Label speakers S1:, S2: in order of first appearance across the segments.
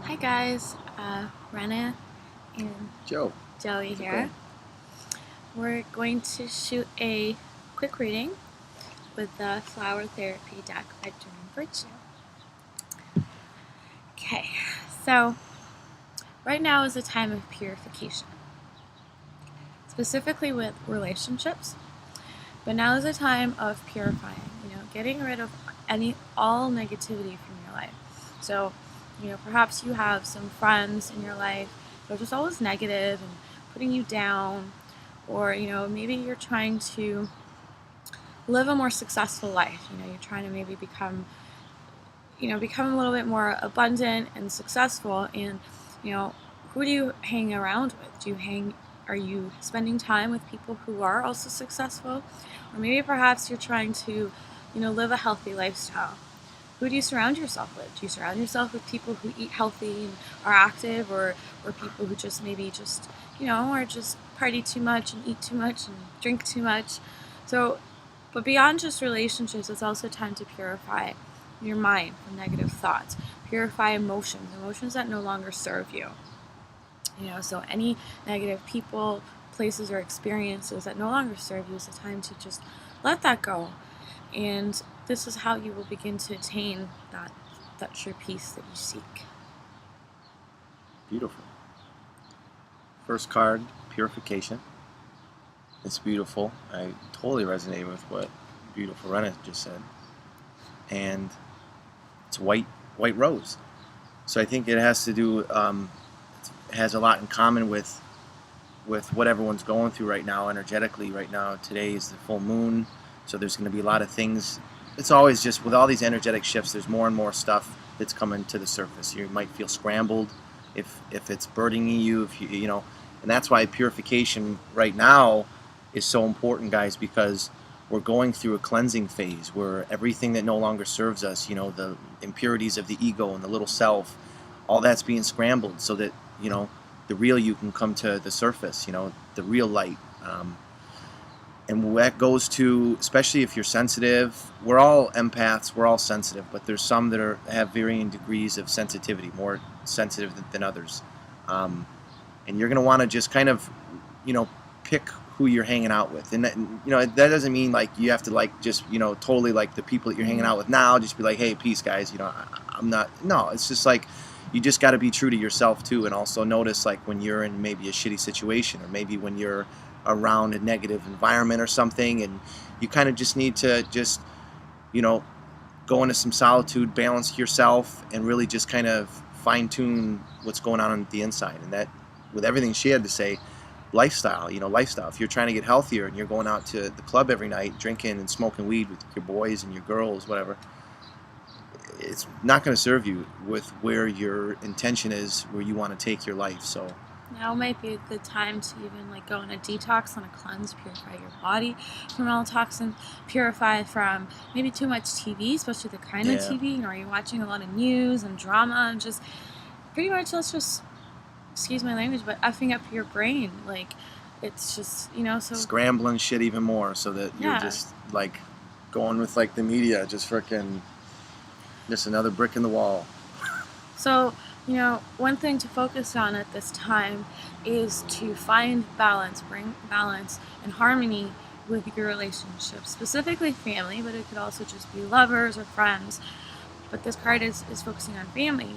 S1: Hi guys, Rana and
S2: Joe,
S1: Joey
S2: how's it
S1: here.
S2: going?
S1: We're going to shoot a quick reading with the Flower Therapy deck by Dream Virtue. Okay, so right now is a time of purification, specifically with relationships, but now is a time of purifying, getting rid of all negativity from your life. So, perhaps you have some friends in your life that are just always negative and putting you down, or maybe you're trying to live a more successful life. You're trying to maybe become a little bit more abundant and successful. And who do you hang around with? Are you spending time with people who are also successful? Or maybe perhaps you're trying to live a healthy lifestyle. Who do you surround yourself with? Do you surround yourself with people who eat healthy and are active, or people who just maybe just are just party too much and eat too much and drink too much? So, but beyond just relationships, it's also time to purify your mind from negative thoughts. Purify emotions that no longer serve you. So any negative people, places, or experiences that no longer serve you is a time to just let that go. And this is how you will begin to attain that true peace that you seek.
S2: Beautiful. First card, purification. It's beautiful. I totally resonate with what beautiful Rana just said. And it's white rose. So I think it has to do, it has a lot in common with what everyone's going through right now, energetically right now. Today is the full moon, so there's going to be a lot of things. It's always just with all these energetic shifts, there's more and more stuff that's coming to the surface. You might feel scrambled if it's burdening you, if you know, and that's why purification right now is so important, guys, because we're going through a cleansing phase where everything that no longer serves us, the impurities of the ego and the little self, all that's being scrambled so that the real you can come to the surface, the real light. And that goes to, especially if you're sensitive, we're all empaths, we're all sensitive, but there's some that have varying degrees of sensitivity, more sensitive than others. And you're going to want to just kind of, pick who you're hanging out with. And that doesn't mean like you have to like just, totally like the people that you're hanging out with now, just be like, hey, peace, guys, I'm not, no, it's just like, you just got to be true to yourself too, and also notice like when you're in maybe a shitty situation, or maybe when you're around a negative environment or something, and you kind of just need to just go into some solitude, balance yourself, and really just kind of fine tune what's going on the inside. And that, with everything she had to say, lifestyle, if you're trying to get healthier and you're going out to the club every night drinking and smoking weed with your boys and your girls, whatever, it's not going to serve you with where your intention is, where you want to take your life. So
S1: Now might be a good time to even like go on a detox, on a cleanse, purify your body from all toxins, purify from maybe too much TV, especially the kind of
S2: yeah,
S1: TV. Are you watching a lot of news and drama and just pretty much, let's just, excuse my language, but effing up your brain. Like, it's just, so
S2: scrambling shit even more, so that you're
S1: yeah.
S2: just like going with like the media, just freaking just another brick in the wall.
S1: So, one thing to focus on at this time is to find balance, bring balance and harmony with your relationships, specifically family, but it could also just be lovers or friends. But this card is focusing on family,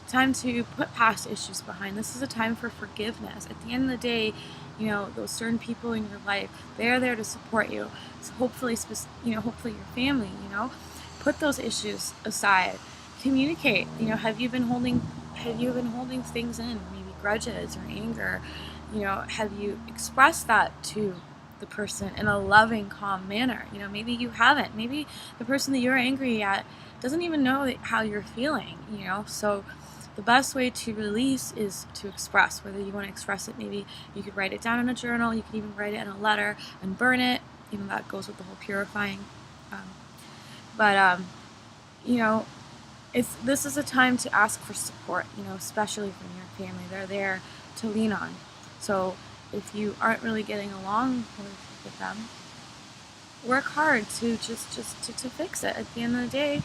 S1: time to put past issues behind. This is a time for forgiveness. At the end of the day, those certain people in your life, they're there to support you. So hopefully, hopefully your family, put those issues aside. Communicate. Have you been holding things in, maybe grudges or anger? Have you expressed that to the person in a loving, calm manner? Maybe you haven't. Maybe the person that you're angry at doesn't even know how you're feeling. So the best way to release is to express. Whether you want to express it, maybe you could write it down in a journal. You could even write it in a letter and burn it. That goes with the whole purifying. Um, but you know, this is a time to ask for support, especially from your family. They're there to lean on. So if you aren't really getting along with them, work hard to to fix it. At the end of the day,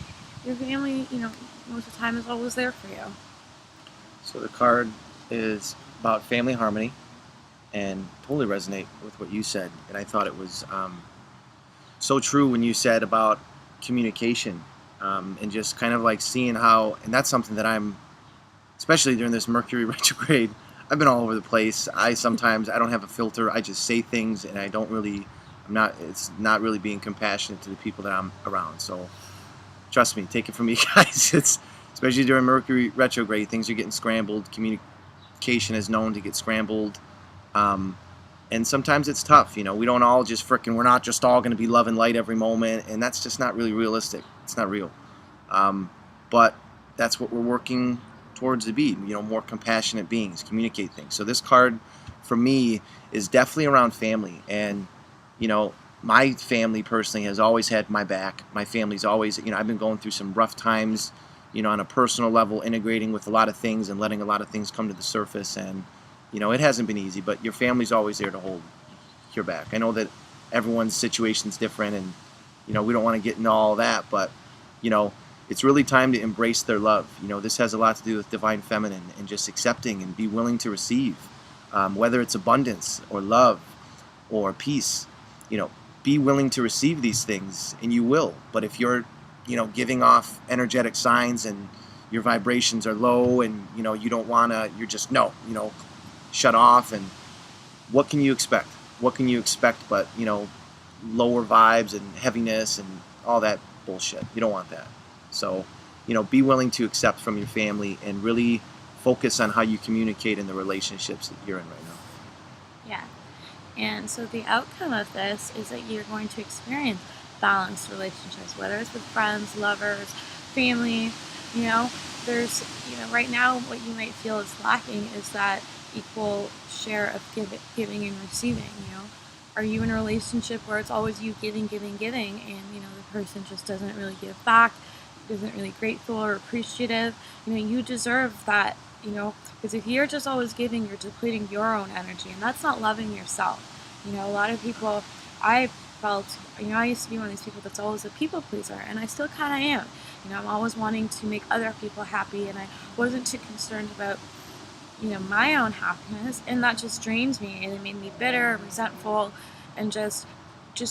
S1: your family, most of the time is always there for you.
S2: So the card is about family harmony, and totally resonate with what you said. And I thought it was so true when you said about communication, and just kind of like seeing how, and that's something that I'm, especially during this Mercury retrograde, I've been all over the place. I don't have a filter. I just say things, and I don't really, I'm not. It's not really being compassionate to the people that I'm around. So trust me, take it from me, guys. It's especially during Mercury retrograde, things are getting scrambled. Communication is known to get scrambled. Um, and sometimes it's tough. We don't all just we're not just all going to be love and light every moment, and that's just not really realistic. It's not real. But that's what we're working towards to be. More compassionate beings, communicate things. So this card, for me, is definitely around family, and my family personally has always had my back. My family's always, I've been going through some rough times, on a personal level, integrating with a lot of things and letting a lot of things come to the surface, and it hasn't been easy, but your family's always there to hold your back. I know that everyone's situation's different, and we don't want to get into all that, but it's really time to embrace their love. This has a lot to do with divine feminine and just accepting and be willing to receive, whether it's abundance or love or peace. Be willing to receive these things, and you will. But if you're giving off energetic signs and your vibrations are low, and you don't want to, you're just no, shut off, and what can you expect? What can you expect but lower vibes and heaviness and all that bullshit? You don't want that. So be willing to accept from your family and really focus on how you communicate in the relationships that you're in right now.
S1: Yeah. And so the outcome of this is that you're going to experience balanced relationships, whether it's with friends, lovers, family. There's, right now what you might feel is lacking is that equal share of giving and receiving. Are you in a relationship where it's always you giving, giving, giving, and the person just doesn't really give back, isn't really grateful or appreciative? You deserve that. Because if you're just always giving, you're depleting your own energy, and that's not loving yourself. A lot of people, I felt, I used to be one of these people that's always a people pleaser, and I still kind of am. I'm always wanting to make other people happy, and I wasn't too concerned about, my own happiness, and that just drains me, and it made me bitter, resentful, and just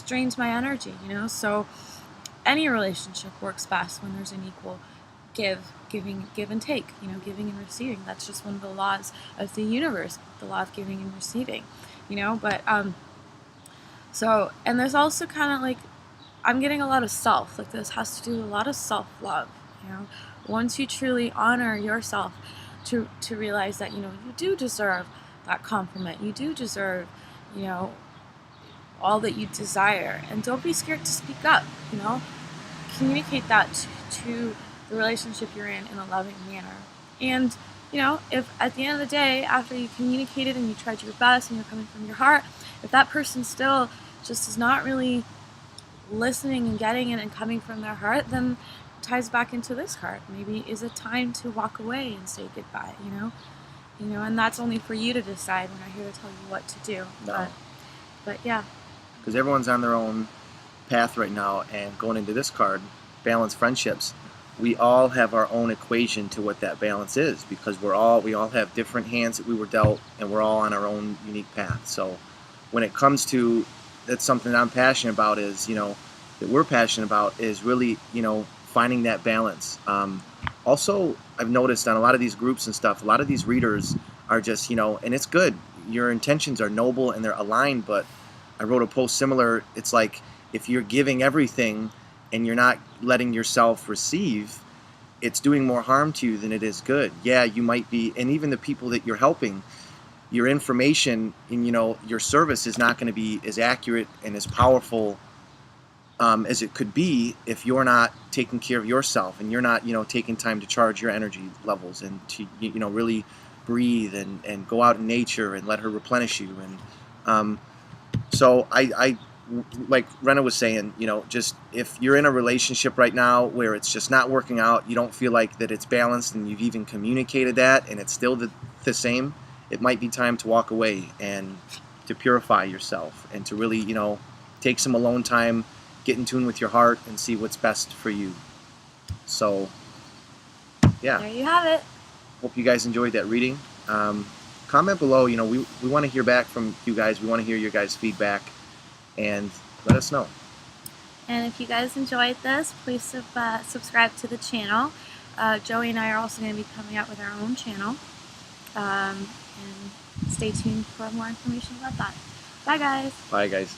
S1: drains my energy. So any relationship works best when there's an equal give and take, giving and receiving. That's just one of the laws of the universe, the law of giving and receiving, but so, and there's also kind of like, I'm getting a lot of self, like this has to do with a lot of self-love. Once you truly honor yourself, to realize that you do deserve that compliment, you do deserve all that you desire, and don't be scared to speak up. Communicate that to the relationship you're in a loving manner. And if at the end of the day, after you communicated and you tried your best and you're coming from your heart, if that person still just is not really listening and getting it and coming from their heart, then it ties back into this card. Maybe is it time to walk away and say goodbye, and that's only for you to decide. We're not here to tell you what to do.
S2: No.
S1: But yeah.
S2: Because everyone's on their own path right now, and going into this card, balanced friendships, we all have our own equation to what that balance is, because we all have different hands that we were dealt, and we're all on our own unique path. So when it comes to, that's something that I'm passionate about, is that we're passionate about, is really finding that balance. Also, I've noticed on a lot of these groups and stuff, a lot of these readers are just and it's good, your intentions are noble and they're aligned, but I wrote a post similar. It's like, if you're giving everything and you're not letting yourself receive, it's doing more harm to you than it is good. Yeah, you might be, and even the people that you're helping, your information and your service is not going to be as accurate and as powerful as it could be if you're not taking care of yourself, and you're not taking time to charge your energy levels, and to really breathe and go out in nature and let her replenish you. And so I like Rana was saying, just if you're in a relationship right now where it's just not working out, you don't feel like that it's balanced, and you've even communicated that and it's still the same, it might be time to walk away and to purify yourself, and to really take some alone time, get in tune with your heart, and see what's best for you. So yeah,
S1: there you have it.
S2: Hope you guys enjoyed that reading. Comment below. You know, we want to hear back from you guys. We want to hear your guys' feedback, and let us know.
S1: And if you guys enjoyed this, please subscribe to the channel. Joey and I are also going to be coming out with our own channel. And stay tuned for more information about that. Bye, guys.
S2: Bye, guys.